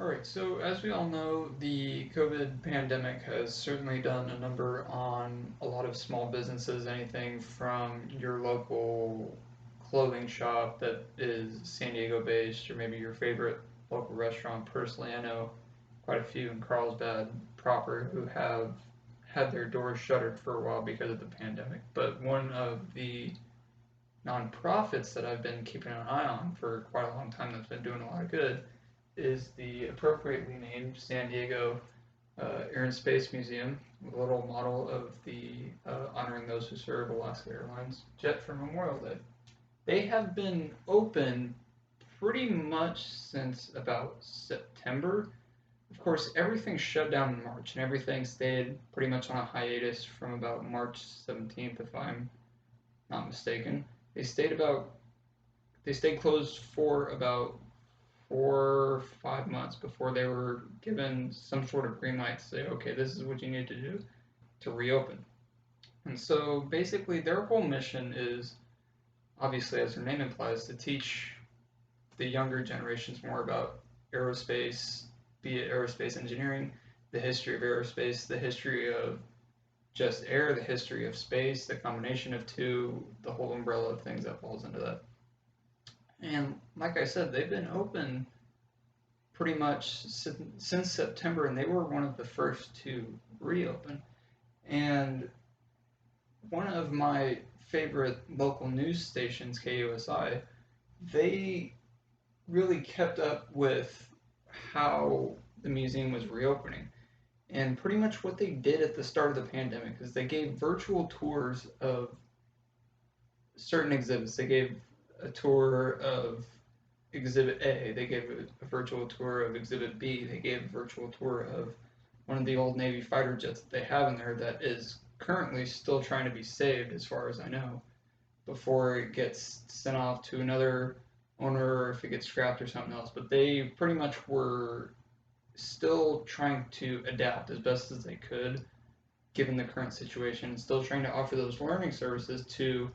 Alright, so as we all know, the COVID pandemic has certainly done a number on a lot of small businesses, anything from your local clothing shop that is San Diego based, or maybe your favorite local restaurant. Personally, I know quite a few in Carlsbad proper who have had their doors shuttered for a while because of the pandemic. But one of the nonprofits that I've been keeping an eye on for quite a long time that's been doing a lot of good is the appropriately named San Diego Air and Space Museum, with a little model of the honoring those who serve Alaska Airlines jet for Memorial Day. They have been open pretty much since about September. Of course, everything shut down in March, and everything stayed pretty much on a hiatus from about March 17th, if I'm not mistaken. They stayed about they stayed closed for about 4 or 5 months before they were given some sort of green light to say, okay, this is what you need to do to reopen. And so basically, their whole mission is obviously, as their name implies, to teach the younger generations more about aerospace, be it aerospace engineering, the history of aerospace, the history of just air, the history of space, the combination of two, the whole umbrella of things that falls into that. And like I said, they've been open pretty much since September, and they were one of the first to reopen. And one of my favorite local news stations, KUSI, they really kept up with how the museum was reopening. And pretty much what they did at the start of the pandemic is they gave virtual tours of certain exhibits. They gave a tour of Exhibit A, they gave a virtual tour of Exhibit B, they gave a virtual tour of one of the old Navy fighter jets that they have in there that is currently still trying to be saved, as far as I know, before it gets sent off to another owner or if it gets scrapped or something else. But they pretty much were still trying to adapt as best as they could given the current situation, still trying to offer those learning services to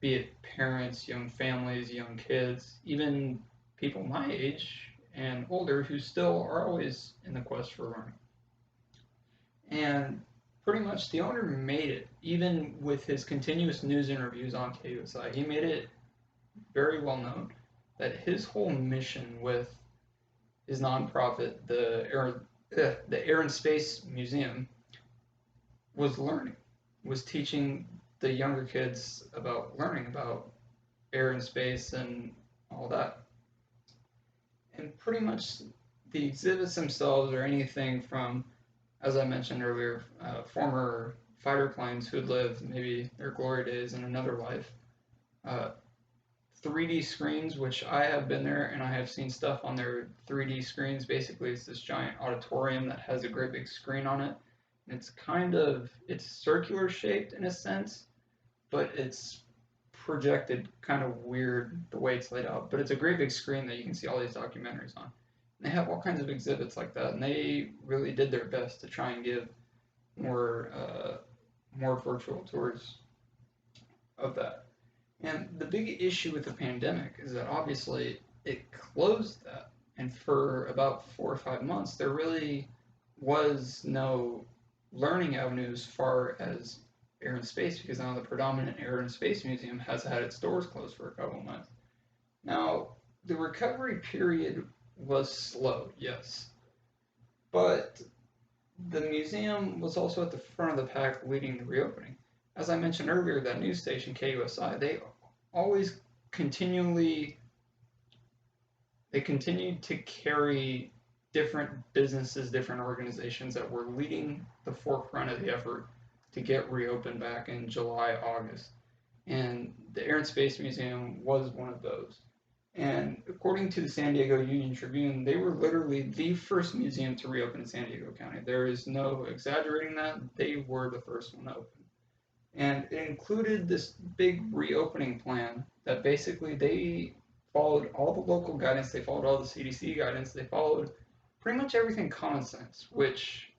be it parents, young families, young kids, even people my age and older who still are always in the quest for learning. And pretty much the owner made it, even with his continuous news interviews on KUSI, he made it very well known that his whole mission with his nonprofit, the Air and Space Museum, was learning, was teaching the younger kids about learning about air and space and all that. And pretty much the exhibits themselves are anything from, as I mentioned earlier, former fighter planes who'd lived maybe their glory days in another life. Uh, 3D screens, which I have been there and I have seen stuff on their 3D screens. Basically, it's this giant auditorium that has a great big screen on it. And it's circular shaped in a sense, but it's projected kind of weird the way it's laid out. But it's a great big screen that you can see all these documentaries on. And they have all kinds of exhibits like that, and they really did their best to try and give more more virtual tours of that. And the big issue with the pandemic is that obviously it closed that, and for about 4 or 5 months there really was no learning avenue as far as Air and Space, because now the predominant Air and Space Museum has had its doors closed for a couple of months. Now, the recovery period was slow, yes, but the museum was also at the front of the pack leading the reopening. As I mentioned earlier, that news station KUSI, they always continually they continued to carry different businesses, different organizations that were leading the forefront of the effort to get reopened back in July, August. And the Air and Space Museum was one of those. And according to the San Diego Union Tribune, they were literally the first museum to reopen in San Diego County. There is no exaggerating that. They were the first one open. And it included this big reopening plan that basically they followed all the local guidance, they followed all the CDC guidance, they followed pretty much everything common sense, which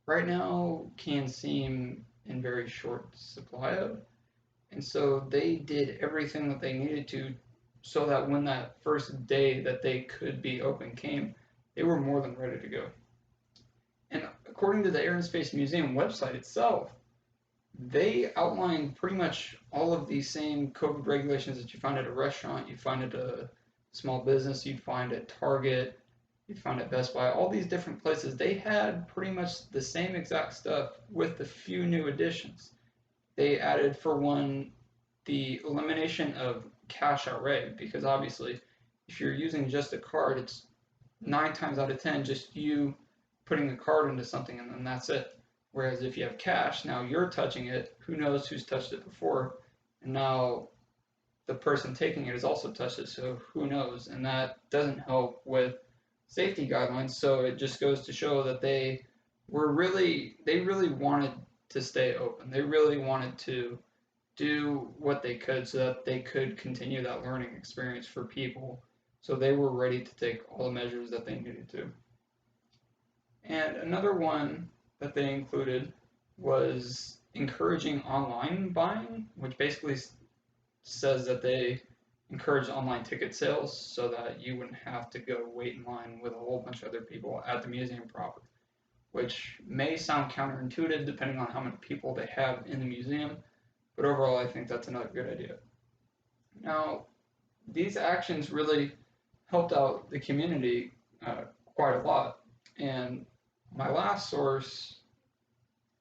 right now can seem in very short supply of. And so they did everything that they needed to so that when that first day that they could be open came, they were more than ready to go. And according to the Air and Space Museum website itself, they outlined pretty much all of these same COVID regulations that you find at a restaurant, you find at a small business, you'd find at Target, you'd find at Best Buy, all these different places. They had pretty much the same exact stuff with a few new additions. They added, for one, the elimination of cash outright, because obviously, if you're using just a card, it's 9 times out of 10 just you putting a card into something and then that's it. Whereas if you have cash, now you're touching it, who knows who's touched it before, and now the person taking it has also touched it, so who knows? And that doesn't help with safety guidelines, so it just goes to show that they really wanted to stay open. They really wanted to do what they could so that they could continue that learning experience for people. So they were ready to take all the measures that they needed to. And another one that they included was encouraging online buying, which basically says that they encourage online ticket sales so that you wouldn't have to go wait in line with a whole bunch of other people at the museum proper, which may sound counterintuitive depending on how many people they have in the museum, but overall I think that's another good idea. Now, these actions really helped out the community quite a lot, and my last source,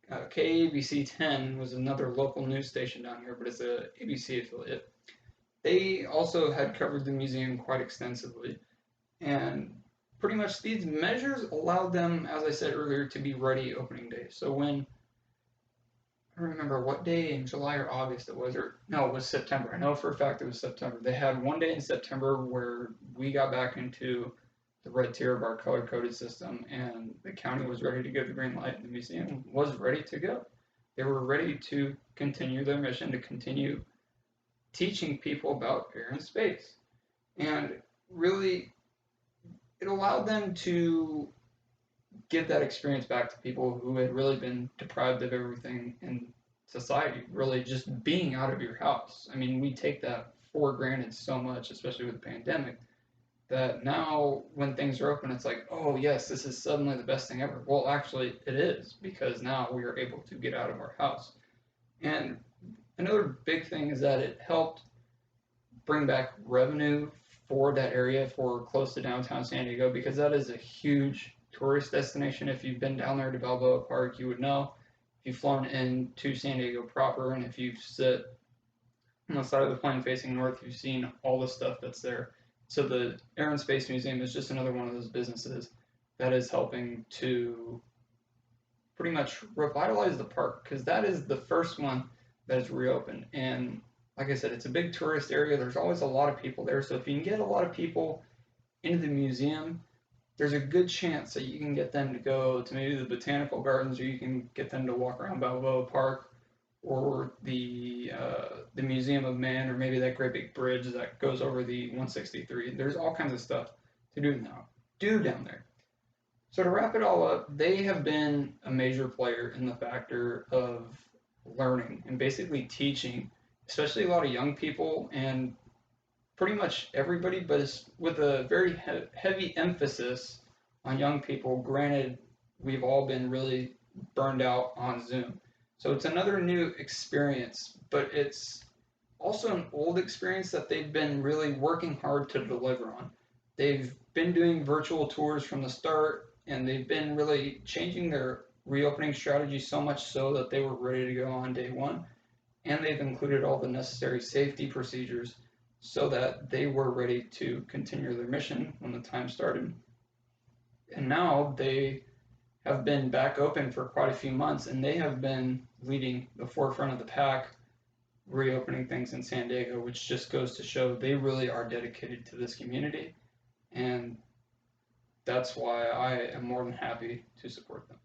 KABC 10, was another local news station down here, but it's a ABC affiliate. They also had covered the museum quite extensively, and pretty much these measures allowed them, as I said earlier, to be ready opening day. So when, I don't remember what day in July or August it was, or no, it was September. I know for a fact it was September. They had one day in September where we got back into the red tier of our color-coded system, and the county was ready to give the green light, and the museum was ready to go. They were ready to continue their mission, to continue teaching people about air and space. And really, it allowed them to give that experience back to people who had really been deprived of everything in society, really just being out of your house. I mean, we take that for granted so much, especially with the pandemic, that now when things are open, it's like, oh yes, this is suddenly the best thing ever. Well, actually, it is, because now we are able to get out of our house. And another big thing is that it helped bring back revenue for that area, for close to downtown San Diego, because that is a huge tourist destination. If you've been down there to Balboa Park, you would know. If you've flown into San Diego proper, and if you sit on the side of the plane facing north, you've seen all the stuff that's there. So the Air and Space Museum is just another one of those businesses that is helping to pretty much revitalize the park, because that is the first one that is reopened. And like I said, it's a big tourist area. There's always a lot of people there. So if you can get a lot of people into the museum, there's a good chance that you can get them to go to maybe the botanical gardens, or you can get them to walk around Balboa Park, or the Museum of Man, or maybe that great big bridge that goes over the 163. There's all kinds of stuff to do down there. So to wrap it all up, they have been a major player in the factor of learning and basically teaching, especially a lot of young people and pretty much everybody, but it's with a very heavy emphasis on young people. Granted, we've all been really burned out on Zoom. So it's another new experience, but it's also an old experience that they've been really working hard to deliver on. They've been doing virtual tours from the start, and they've been really changing their reopening strategy so much so that they were ready to go on day one. And they've included all the necessary safety procedures so that they were ready to continue their mission when the time started. And now they have been back open for quite a few months, and they have been leading the forefront of the pack, reopening things in San Diego, which just goes to show they really are dedicated to this community, and that's why I am more than happy to support them.